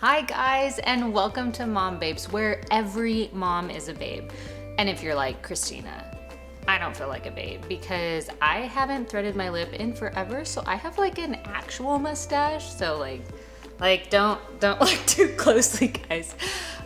Hi guys, and welcome to Mom Babes, where every mom is a babe. And if you're like, Christina, I don't feel like a babe because I haven't threaded my lip in forever, so I have like an actual mustache. So don't look too closely, guys.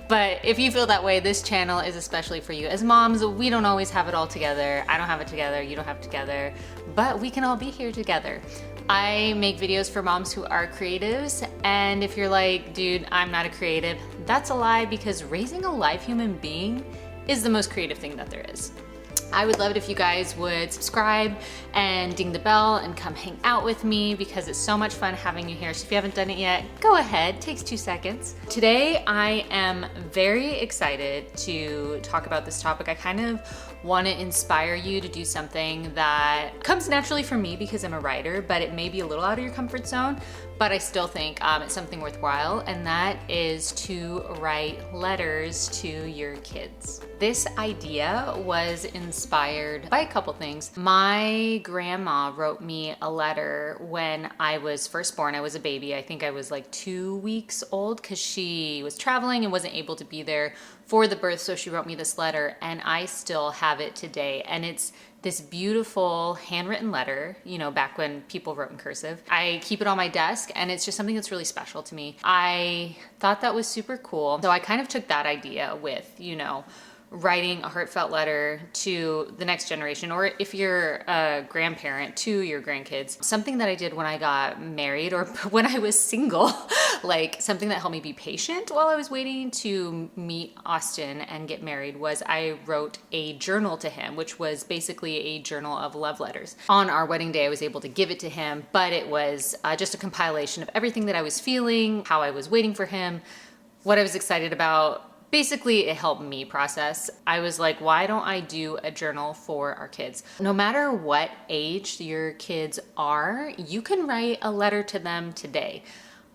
But if you feel that way, this channel is especially for you. As moms, we don't always have it all together. I don't have it together, you don't have it together, but we can all be here together. I make videos for moms who are creatives, and if you're like, dude, I'm not a creative, that's a lie, because raising a live human being is the most creative thing that there is. I would love it if you guys would subscribe and ding the bell and come hang out with me because it's so much fun having you here. So if you haven't done it yet, go ahead, it takes 2 seconds. Today, I am very excited to talk about this topic. I kind of want to inspire you to do something that comes naturally for me because I'm a writer, but it may be a little out of your comfort zone, but I still think it's something worthwhile, and that is to write letters to your kids. This idea was inspired by a couple things. My grandma wrote me a letter when I was first born. I was a baby. I think I was like 2 weeks old because she was traveling and wasn't able to be there for the birth, so she wrote me this letter, and I still have it today. And it's this beautiful handwritten letter, you know, back when people wrote in cursive. I keep it on my desk, and it's just something that's really special to me. I thought that was super cool. So I kind of took that idea with, you know, writing a heartfelt letter to the next generation, or if you're a grandparent, to your grandkids. Something that I did when I got married or when I was single, like something that helped me be patient while I was waiting to meet Austin and get married, was I wrote a journal to him, which was basically a journal of love letters. On our wedding day, I was able to give it to him, but it was just a compilation of everything that I was feeling, how I was waiting for him, what I was excited about. Basically, it helped me process. I was like, why don't I do a journal for our kids? No matter what age your kids are, you can write a letter to them today.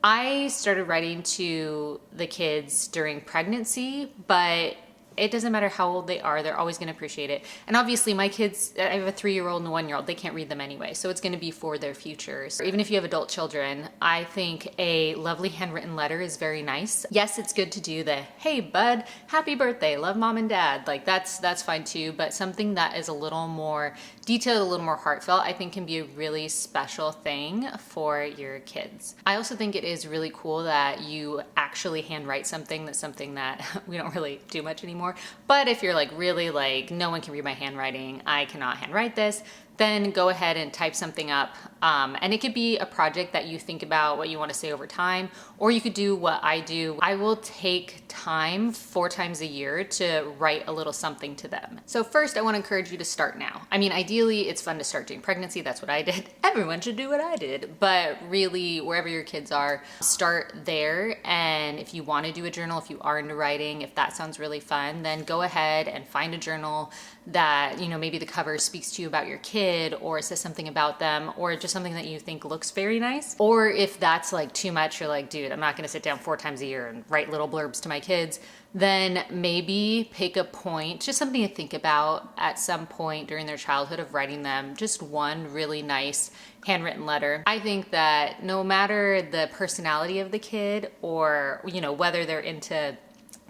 I started writing to the kids during pregnancy, but it doesn't matter how old they are, they're always going to appreciate it. And obviously my kids, I have a 3-year-old and a 1-year-old, they can't read them anyway, so it's going to be for their futures. Even if you have adult children, I think a lovely handwritten letter is very nice. Yes, it's good to do the, hey bud, happy birthday, love mom and dad, like that's fine too, but something that is a little more detailed, a little more heartfelt, I think can be a really special thing for your kids. I also think it is really cool that you actually handwrite something. That's something that we don't really do much anymore. But if you're like really like, no one can read my handwriting, I cannot handwrite this, then go ahead and type something up. And it could be a project that you think about what you want to say over time, or you could do what I do. I will take time 4 times a year to write a little something to them. So first, I want to encourage you to start now. I mean, ideally, it's fun to start during pregnancy. That's what I did. Everyone should do what I did. But really, wherever your kids are, start there. And if you want to do a journal, if you are into writing, if that sounds really fun, then go ahead and find a journal that, you know, maybe the cover speaks to you about your kid, or says something about them, or just something that you think looks very nice. Or if that's like too much, you're like, dude, I'm not gonna sit down 4 times a year and write little blurbs to my kids, then maybe pick a point, just something to think about at some point during their childhood, of writing them just one really nice handwritten letter. I think that no matter the personality of the kid, or, you know, whether they're into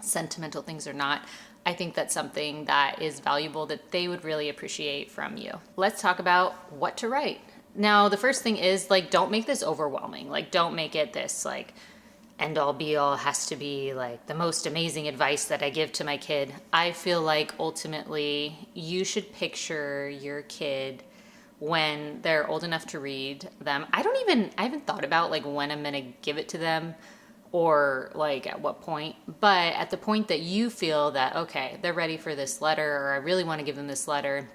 sentimental things or not, I think that's something that is valuable that they would really appreciate from you. Let's talk about what to write. Now, the first thing is, like, don't make this overwhelming. Like, don't make it this like end all be all, has to be like the most amazing advice that I give to my kid. I feel like ultimately you should picture your kid when they're old enough to read them. I haven't thought about like when I'm gonna give it to them, or like at what point, but at the point that you feel that, okay, they're ready for this letter, or I really want to give them this letter,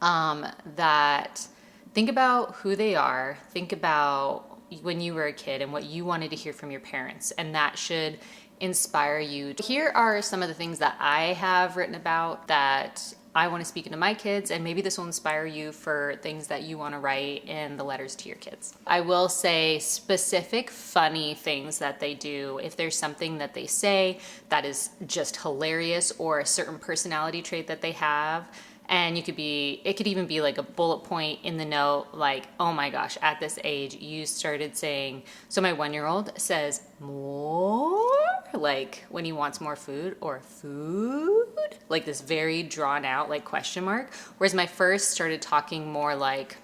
that think about who they are, think about when you were a kid and what you wanted to hear from your parents, and that should inspire you. Here are some of the things that I have written about that I want to speak into my kids, and maybe this will inspire you for things that you want to write in the letters to your kids. I will say specific funny things that they do. If there's something that they say that is just hilarious, or a certain personality trait that they have, And it could even be like a bullet point in the note, like, oh my gosh, at this age, you started saying, so my 1-year-old says more, like when he wants more food, or food, like this very drawn out, like question mark. Whereas my first started talking more like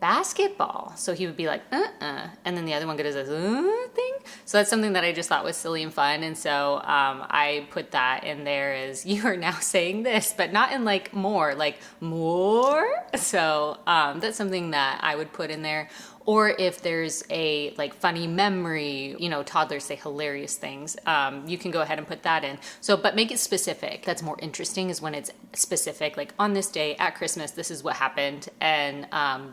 basketball. So he would be like, and then the other one does this thing. So that's something that I just thought was silly and fun. And so I put that in there as, you are now saying this, but not in like more, like more. So that's something that I would put in there. Or if there's a like funny memory, you know, toddlers say hilarious things, you can go ahead and put that in. So, but make it specific. That's more interesting, is when it's specific, like on this day at Christmas, this is what happened. And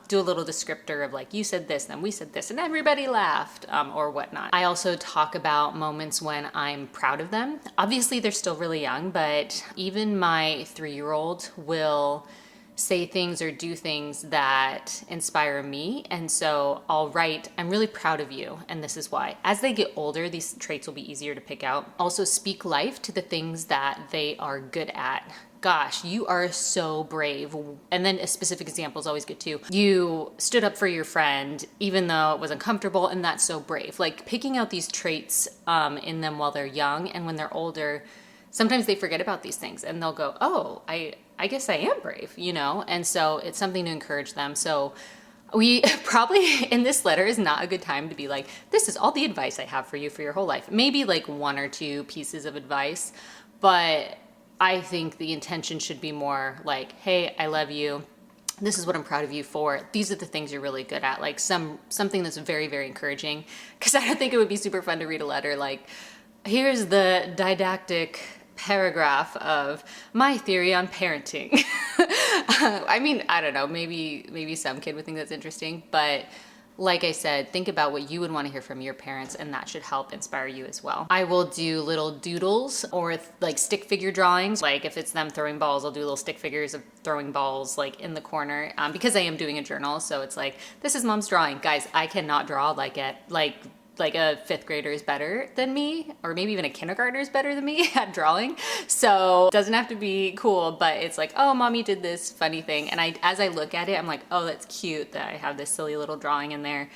do a little descriptor of like, you said this, then we said this, and everybody laughed, or whatnot. I also talk about moments when I'm proud of them. Obviously, they're still really young, but even my 3-year-old will say things or do things that inspire me. And so I'll write, I'm really proud of you, and this is why. As they get older, these traits will be easier to pick out. Also, speak life to the things that they are good at. Gosh, you are so brave. And then a specific example is always good too. You stood up for your friend, even though it was uncomfortable, and that's so brave. Like picking out these traits in them while they're young, and when they're older, sometimes they forget about these things and they'll go, oh, I guess I am brave, you know? And so it's something to encourage them. So we probably, in this letter, is not a good time to be like, this is all the advice I have for you for your whole life. Maybe like 1 or 2 pieces of advice, but I think the intention should be more like, hey, I love you. This is what I'm proud of you for. These are the things you're really good at. Like something that's very, very encouraging. Because I don't think it would be super fun to read a letter like, here's the didactic paragraph of my theory on parenting. I mean, I don't know, maybe some kid would think that's interesting, but like I said, think about what you would want to hear from your parents, and that should help inspire you as well. I will do little doodles or like stick figure drawings. Like if it's them throwing balls, I'll do little stick figures of throwing balls like in the corner, because I am doing a journal. So it's like, this is mom's drawing. Guys, I cannot draw like a 5th grader is better than me, or maybe even a kindergartner is better than me at drawing. So it doesn't have to be cool, but it's like, oh, mommy did this funny thing. And as I look at it, I'm like, oh, that's cute that I have this silly little drawing in there.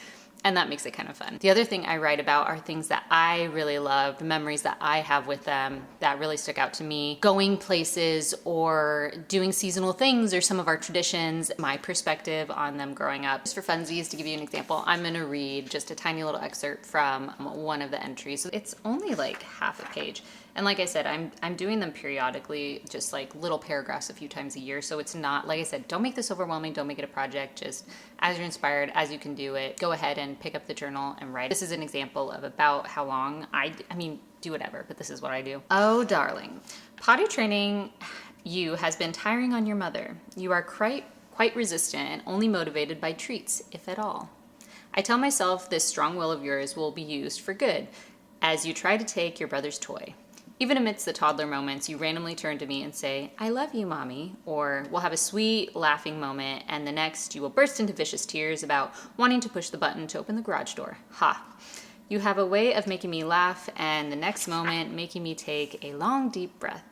And that makes it kind of fun. The other thing I write about are things that I really love, memories that I have with them that really stuck out to me. Going places or doing seasonal things or some of our traditions, my perspective on them growing up. Just for funsies, to give you an example, I'm gonna read just a tiny little excerpt from one of the entries. It's only like half a page. And like I said, I'm doing them periodically, just like little paragraphs a few times a year. So it's not, like I said, don't make this overwhelming. Don't make it a project. Just as you're inspired, as you can do it, go ahead and pick up the journal and write. This is an example of about how long I mean, do whatever, but this is what I do. Oh, darling, potty training you has been tiring on your mother. You are quite resistant and only motivated by treats, if at all. I tell myself this strong will of yours will be used for good as you try to take your brother's toy. Even amidst the toddler moments, you randomly turn to me and say, I love you, mommy, or we'll have a sweet laughing moment, and the next you will burst into vicious tears about wanting to push the button to open the garage door. Ha! You have a way of making me laugh, and the next moment making me take a long, deep breath.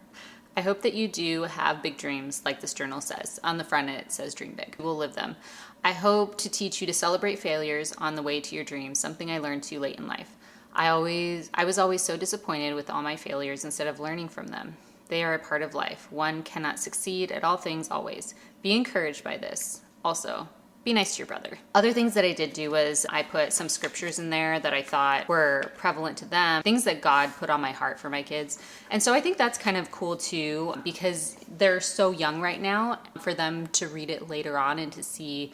I hope that you do have big dreams, like this journal says. On the front it says dream big. We'll live them. I hope to teach you to celebrate failures on the way to your dreams, something I learned too late in life. I was always so disappointed with all my failures instead of learning from them. They are a part of life. One cannot succeed at all things always. Be encouraged by this. Also, be nice to your brother. Other things that I did do was I put some scriptures in there that I thought were prevalent to them, things that God put on my heart for my kids. And so I think that's kind of cool too, because they're so young right now, for them to read it later on and to see,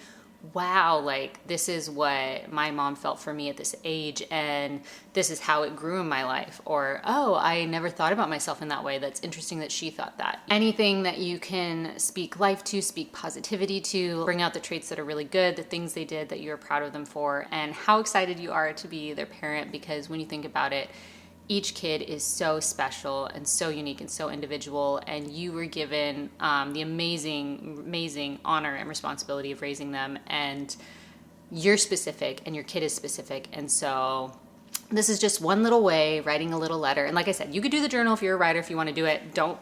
wow, like this is what my mom felt for me at this age, and this is how it grew in my life. Or, oh, I never thought about myself in that way. That's interesting that she thought that. Anything that you can speak life to, speak positivity to, bring out the traits that are really good, the things they did that you're proud of them for, and how excited you are to be their parent, because when you think about it, each kid is so special and so unique and so individual, and you were given the amazing honor and responsibility of raising them, and you're specific and your kid is specific. And so this is just one little way, writing a little letter. And like I said, you could do the journal if you're a writer, if you want to do it. Don't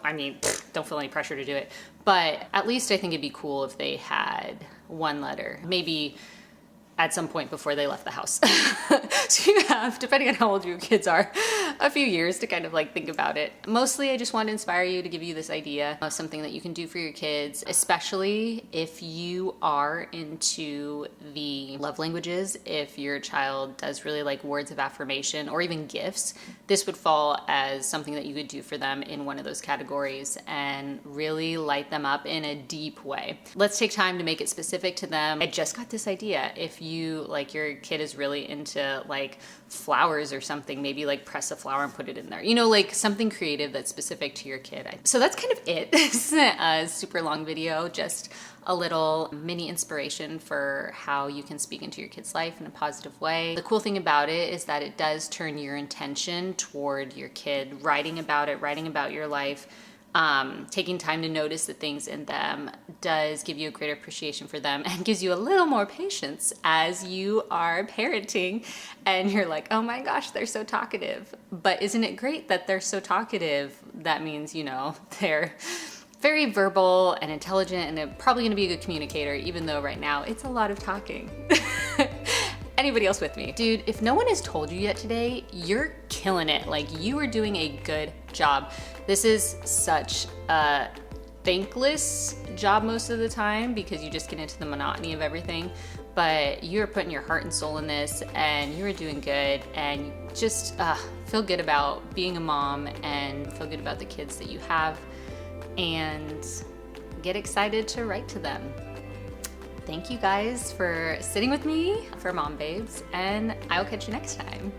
don't feel any pressure to do it. But at least I think it'd be cool if they had one letter, maybe at some point before they left the house. So you have, depending on how old your kids are, a few years to kind of like think about it. Mostly I just want to inspire you to give you this idea of something that you can do for your kids, especially if you are into the love languages. If your child does really like words of affirmation or even gifts, this would fall as something that you could do for them in one of those categories and really light them up in a deep way. Let's take time to make it specific to them. I just got this idea. If you like your kid is really into like flowers or something, maybe like press a flower and put it in there, you know, like something creative that's specific to your kid. So that's kind of it. This isn't a super long video, just a little mini inspiration for how you can speak into your kid's life in a positive way. The cool thing about it is that it does turn your intention toward your kid. Writing about it, writing about your life, taking time to notice the things in them does give you a greater appreciation for them and gives you a little more patience as you are parenting and you're like, oh my gosh, they're so talkative. But isn't it great that they're so talkative? That means, you know, they're very verbal and intelligent and they're probably gonna be a good communicator, even though right now it's a lot of talking. Anybody else with me? Dude, if no one has told you yet today, you're killing it. Like, you are doing a good job. This is such a thankless job most of the time because you just get into the monotony of everything, but you're putting your heart and soul in this and you're doing good, and just feel good about being a mom and feel good about the kids that you have, and get excited to write to them. Thank you guys for sitting with me for Mom Babes, and I'll catch you next time.